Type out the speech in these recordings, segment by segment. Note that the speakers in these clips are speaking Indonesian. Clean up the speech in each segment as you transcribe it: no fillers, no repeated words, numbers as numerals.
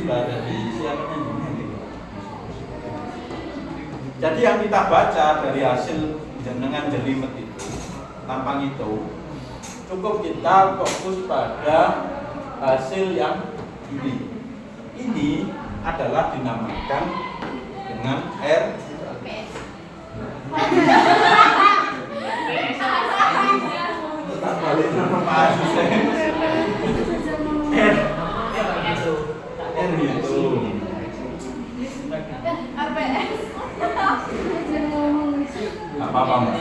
sudah ada di siapanya ini. Jadi yang kita baca dari hasil jenengan jelimet itu, tampang itu, cukup kita fokus pada hasil yang ini. Ini adalah dinamakan dengan R. Tak balik nama Pak R itu. Apa-apa Mbak?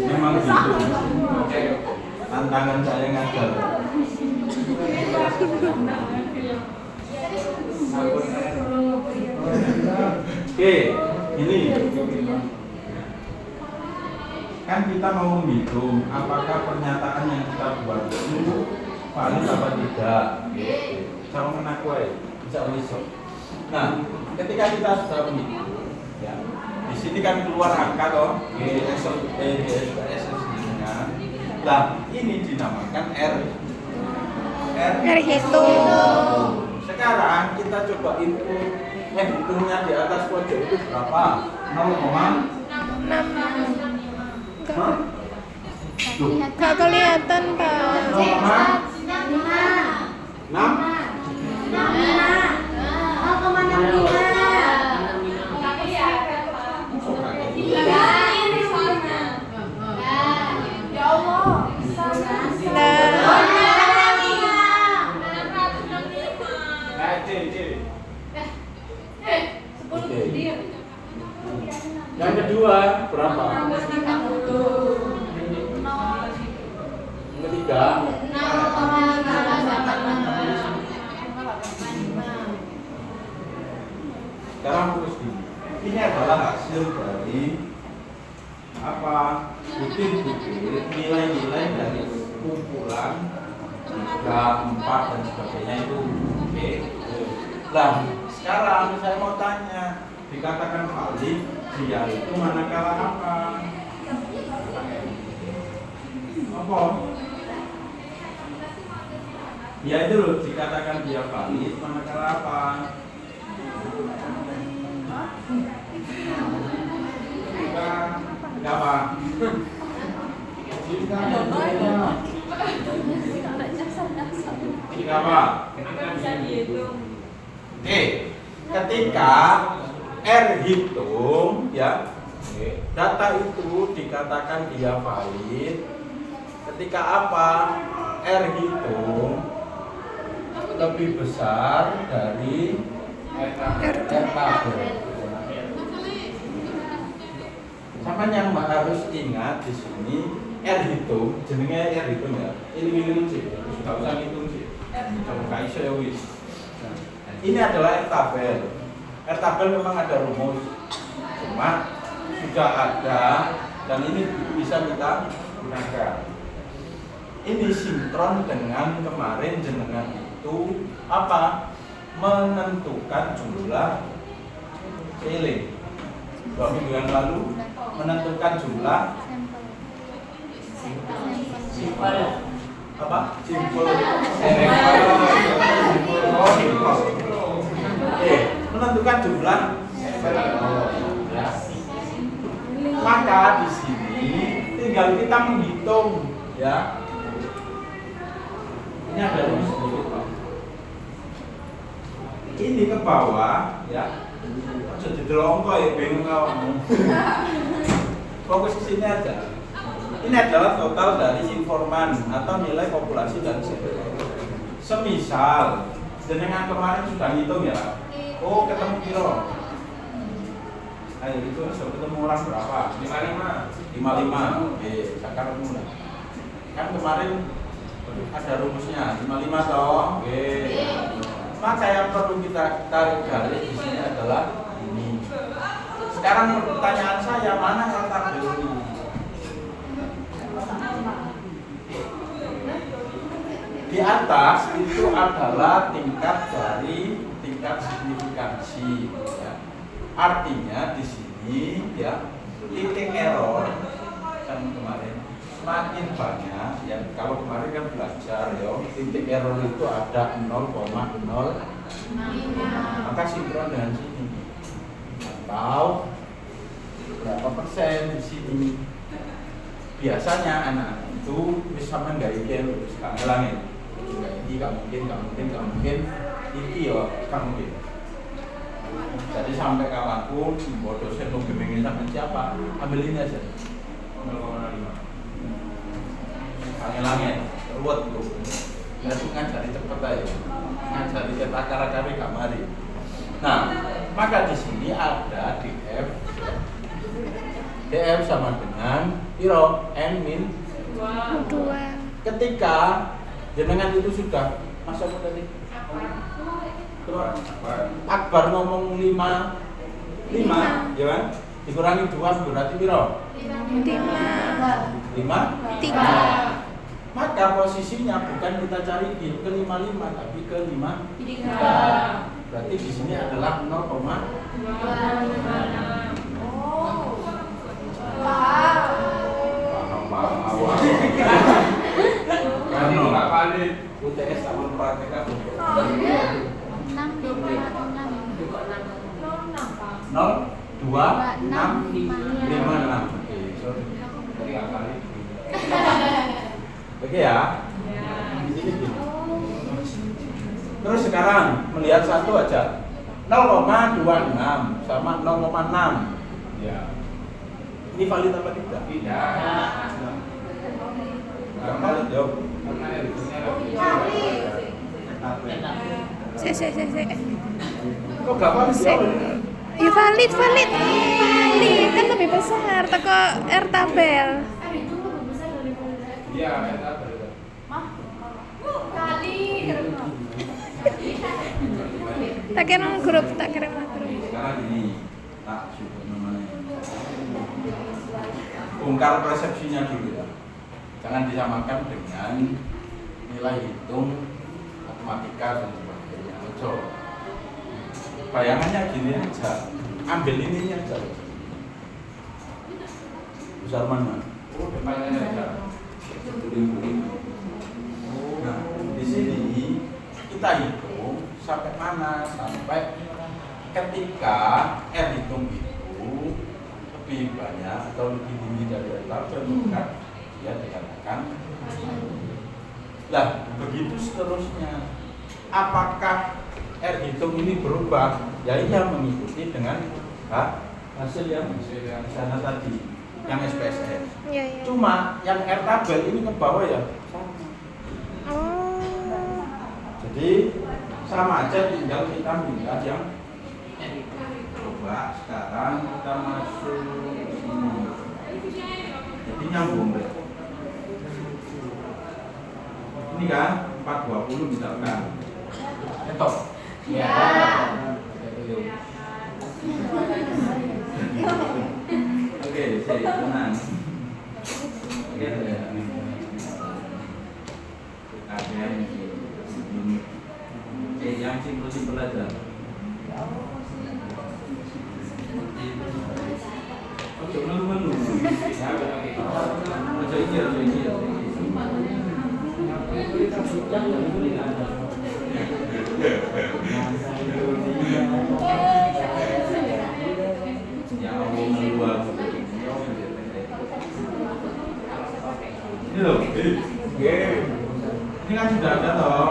Memang gitu. Tantangan saya ngajar. Oke, ini kan kita mau menghitung apakah pernyataan yang kita buat itu valid apa tidak. Sama menaku bisa besok. Nah, ketika kita sudah menghitung, ya, di sini kan keluar angka toh, SSI-nya. Nah, ini dinamakan R hitung. Sekarang kita coba input, hitungnya di atas pojok itu berapa? 0,6. Gak kelihatan Pak. 6. Yang kedua berapa? Yang ketiga sekarang terus ini adalah hasil dari apa? Butir-butir nilai-nilai dari kumpulan 3, 4 dan sebagainya itu. Oke. Nah, sekarang saya mau tanya, dikatakan valid dia itu manakala apa? Apa? Dia itu loh dikatakan dia valid manakala apa? Jika apa? Jika apa? Oke, ketika R hitung ya, data itu dikatakan dia valid ketika apa? R hitung lebih besar dari R tabel. Sama yang harus ingat di sini R hitung, jenenge R hitung ya. Ini sih, sudah usah hitung sih. Coba kayak saya wis. Ini adalah R tabel. R tabel memang ada rumus, cuma sudah ada dan ini bisa kita gunakan. Ini sinkron dengan kemarin jenengan itu apa? Menentukan jumlah ceiling. 2 minggu yang lalu menentukan jumlah apa? Simpel. Menentukan jumlah ya. Maka di sini tinggal kita menghitung ya. Ini ada rumus sedikit Pak. Ini ke bawah ya. Jadi delongko ya bingung kamu. Fokus ke sini aja. Ini adalah total dari informan atau nilai populasi dan sebagainya. Semisal jenengan kemarin sudah ngitung ya. Oh, ketemu kilo. Ayo itu sudah ketemu orang berapa? 55. Oke, sekarang mulai. Kan kemarin ada rumusnya 55 toh. Oke. Maka yang perlu kita tarik garis di sini adalah ini. Sekarang pertanyaan saya, mana yang tabel ini? Di atas itu adalah tingkat dari tingkat signifikansi. Ya. Artinya di sini ya titik error yang kemarin semakin banyak ya, kalau kemarin kan belajar ya, titik error itu ada 0,05, maka sinkron dengan sini atau berapa persen di sini. Biasanya anak itu misalnya nggak ikin, nggak ngelangin, nggak mungkin, iki ya nggak mungkin. Jadi sampai kapanpun, dosen mau gemengin sama siapa, ambil ini aja 0,5. Angin-angin, ruwet tuh. Nggak ngajari cepet aja, ngajari akar-akarnya gak mari. Nah, maka di sini ada df sama dengan piro n min 2. Ketika jenengan itu sudah masa apa tadi? Akbar ngomong 5, ya kan? Dikurangi 2 berarti piro? 5. 5? 3. Maka posisinya bukan kita cari ke 55 tapi ke 5. Berarti di sini adalah 0,2. Paham awal. Kan enggak valid. UTS tahun praktek apa? 0,2,6,5,6. Oke ya. Di sini gini. Terus sekarang melihat satu aja. 0,26 sama 0,6. Ya. Ini valid apa tidak? Tidak. Enggak valid jawab. Karena R-nya kok enggak valid jawab? Ya valid. Valid. Kan lebih besar teko R tabel. Iya, R tabel. Tak kira grup. Sekarang gini, tak sebut namanya. Bongkar persepsinya dulu ya. Jangan disamakan dengan nilai hitung, matematika dan sebagainya. Ojo. Bayangannya gini aja. Ambil ini aja. Besar mana? Oh, depannya aja. Nah, di sini kita hitung sampai mana? Sampai ketika R hitung itu lebih banyak atau lebih tinggi dari R tabel, maka dia dikatakan. Lah, begitu seterusnya. Apakah R hitung ini berubah? Ya iya, mengikuti dengan hasil yang di sana tadi, yang SPSS. Iya. Cuma yang R tabel ini ke bawah ya sama. Oh. Jadi sama aja, tinggal kita minta yang coba sekarang kita masuk sini. Jadi nyambung deh. Ini kan 420 misalkan. Entok. Ya. Oke, saya tenang. Oke, yang simpel aja. Ojo malu-malu. Ojo iki. Ya Allah, luar. Ini loh. Ini kan sudah ada toh.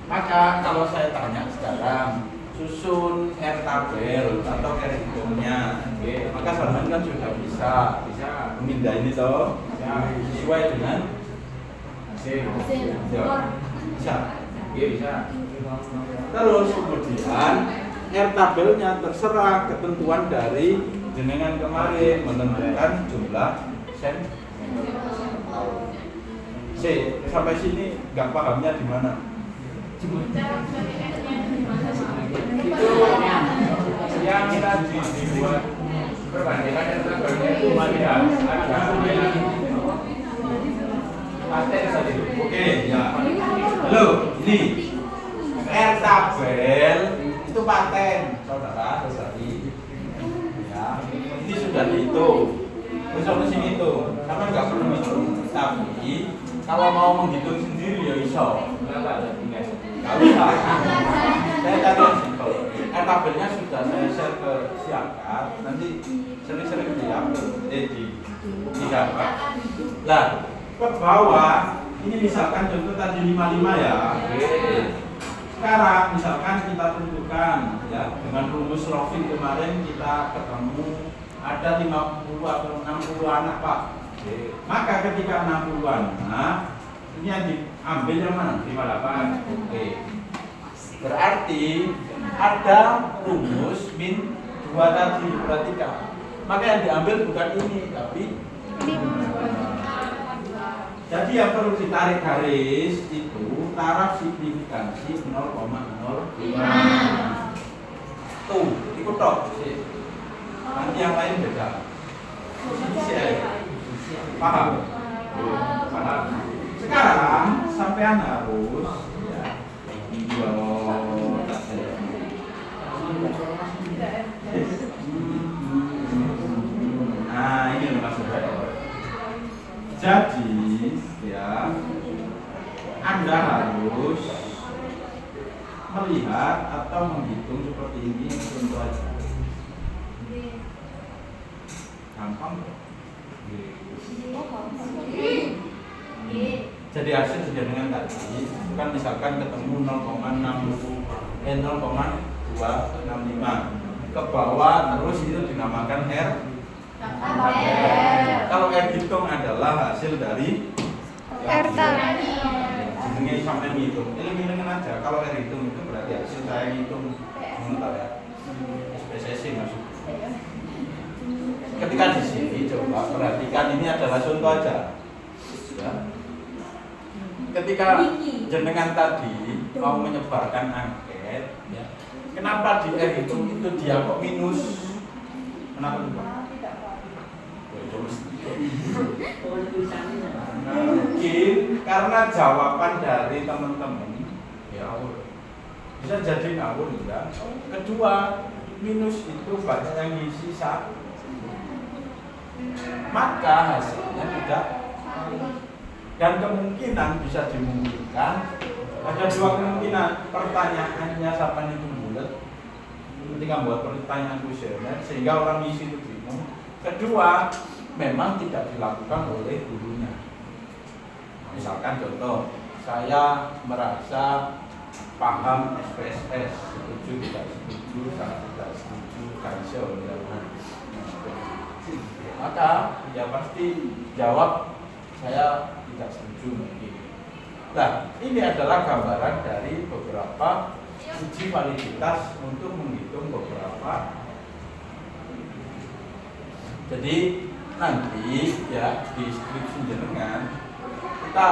Maka kalau saya tanya sekarang, susun R tabel atau R hitungnya, maka sampean kan sudah bisa memindah ini toh, sesuai dengan bisa. Terus kemudian R tabelnya terserah ketentuan dari jenengan kemarin menentukan jumlah sen. Sampai sini nggak pahamnya di mana? Itu yang tadi dibuat perbandingan yang tabelnya itu masih ada paten tadi. Oke, ya. Halo, ini R tabel itu paten, saudara-saudari. Ya, ini sudah dihitung. Terus sini itu, sampai nggak perlu hitung. Tapi kalau mau menghitung sendiri ya iso. Nggak usah. Saya cari yang simpel. Tabelnya sudah saya share ke Siakat. Nanti sering-sering diupload, didapat. Nah, ke bawah ini misalkan contoh tadi 55 ya. Sekarang misalkan kita tentukan ya dengan rumus Rofin kemarin kita ketemu ada 50 atau 60 anak Pak. Maka ketika 60 anak ini yang diambil yang mana? 58. Oke. Berarti ada rumus min 2 tadi, perhatikan. Maka yang diambil bukan ini tapi 5. Jadi yang perlu ditarik garis itu taraf signifikansi 0,05. Tuh, ikut tok sih. Nanti yang lain beda. Paham? Paham. Sekarang sampean harus nah ini maksudnya. Jadi ya Anda harus melihat atau menghitung seperti ini contoh aja. Gampang kok. Jadi hasil dengan tadi kan misalkan ketemu 0,265 ke bawah terus itu dinamakan R. Kalau R hitung adalah hasil dari R tabel. jenenge sampai ngitung. Eliminasi aja. Kalau R hitung itu berarti hasil saya ngitung sebentar ya. SPSS maksudnya. Ketika di sini coba perhatikan ini adalah contoh aja. Ya. Ketika jenengan tadi mau menyebarkan angket, ya, kenapa di R itu dia kok minus? Kenapa itu Pak? Mungkin karena jawaban dari teman-teman ya bisa jadi ngawur ya. Kedua, minus itu banyak yang ngisi satu, maka hasilnya tidak. Dan kemungkinan bisa dimungkinkan ada dua kemungkinan. Pertanyaannya sampai itu bulat ketika membuat pertanyaan kuesioner sehingga orang ngisi itu bingung. Kedua, memang tidak dilakukan oleh gurunya. Misalkan contoh, saya merasa paham SPSS, setuju tidak setuju, sangat tidak setuju, kansel maka ya pasti jawab saya tidak setuju mungkin. Nah, ini adalah gambaran dari beberapa uji validitas untuk menghitung beberapa. Jadi nanti ya di skripsi jenengan kita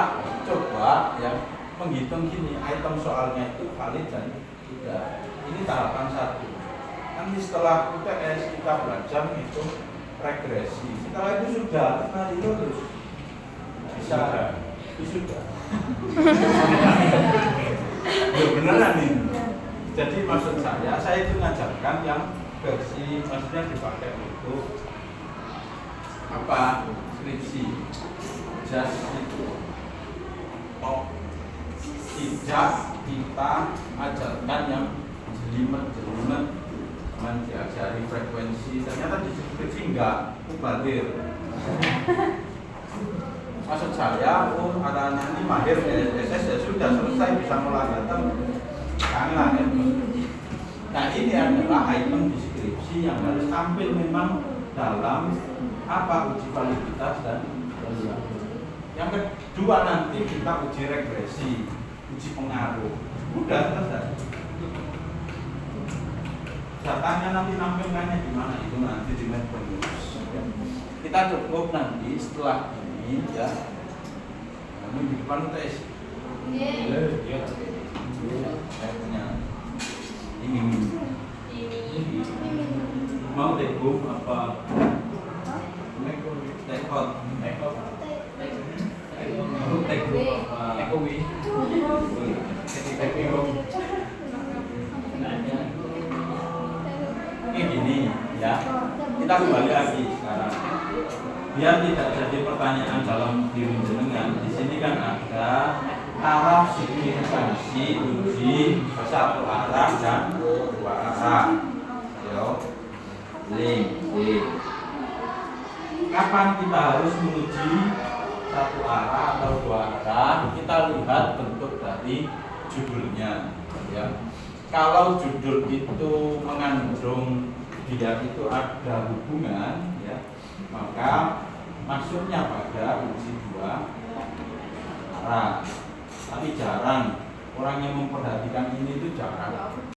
coba ya menghitung gini, item soalnya itu valid dan tidak. Ini tahapan 1. Nanti setelah UTS kita belajar menghitung regresi. Setelah itu sudah lulus. Bisa sudah. Ya beneran ini. Jadi maksud saya itu ngajarkan yang versi maksudnya dipakai untuk apa skripsi jas itu tidak kita ajarkan yang jelimet diajari frekuensi, ternyata di skripsi enggak mubadir. Maksud saya, anak-anak ini mahir SPSS ya sudah selesai bisa melanggar kangen ya. Nah ini adalah item deskripsi yang harus tampil memang dalam apa uji validitas dan penilaian. Yang kedua nanti kita uji regresi, uji pengaruh. Udah selesai. Datanya nanti nampilkannya di mana itu nanti di Medpenulis. Kita cukup nanti setelah ini ya. Namun di depan tes. Iya. Ini mau tegum apa? Tekot. Ekowi. Ini gini ya. Kita kembali lagi sekarang. biar tidak jadi pertanyaan dalam diri jenengan, di sini kan ada taraf signifikansi uji satu arah dan dua arah. Yo, link. Kapan kita harus menguji satu arah atau dua arah? Kita lihat bentuk dari judulnya. Ya, kalau judul itu mengandung dia itu ada hubungan, ya, maka maksudnya pada uji dua arah. Tapi jarang orang yang memperhatikan ini itu jarang.